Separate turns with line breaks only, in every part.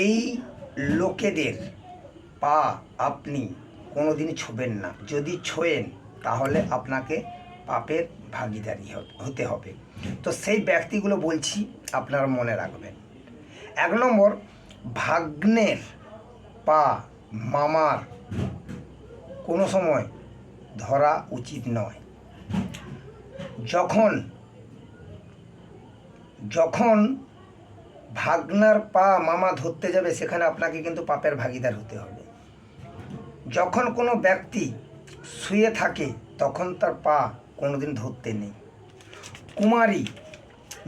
এই লোকেদের পা আপনি কোনোদিন ছোবেন না। যদি ছোঁয়েন তাহলে আপনাকে পাপের ভাগীদারি হতে হবে। তো সেই ব্যক্তিগুলো বলছি, আপনারা মনে রাখবেন। 1 নম্বর, ভাগ্নের পা মামার কোনো সময় ধরা উচিত নয়। যখন ভাগ্নার পা মামা ধরতে যাবে, সেখানে আপনাকে কিন্তু পাপের ভাগীদার হতে হবে। যখন কোনো ব্যক্তি শুয়ে থাকে তখন তার পা কোনোদিন ধরতে নেই। কুমারী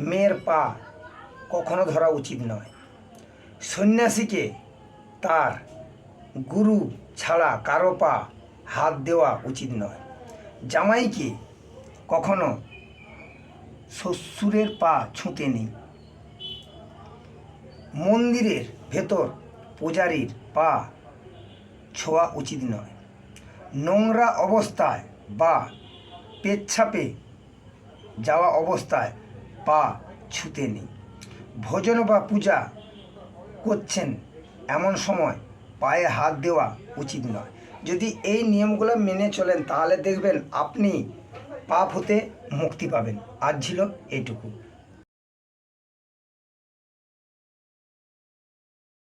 মেয়ের পা কখনো ধরা উচিত নয়। সন্ন্যাসীকে তার গুরু ছাড়া কারো পা হাত দেওয়া উচিত নয়। জামাইকে কখনো শ্বশুরের পা ছুঁতে নেই। মন্দিরের ভেতর পূজারীর পা ছোঁয়া উচিত নয়। নোংরা অবস্থায় বা পেচ্ছাপে যাওয়া অবস্থায় পা ছুঁতে নেই। ভোজন বা পূজা করছেন এমন সময় পায়ে হাত দেওয়া উচিত নয়। যদি এই নিয়মগুলো মেনে চলেন তাহলে দেখবেন আপনি পাপ হতে মুক্তি পাবেন। আজ ছিল এইটুকু।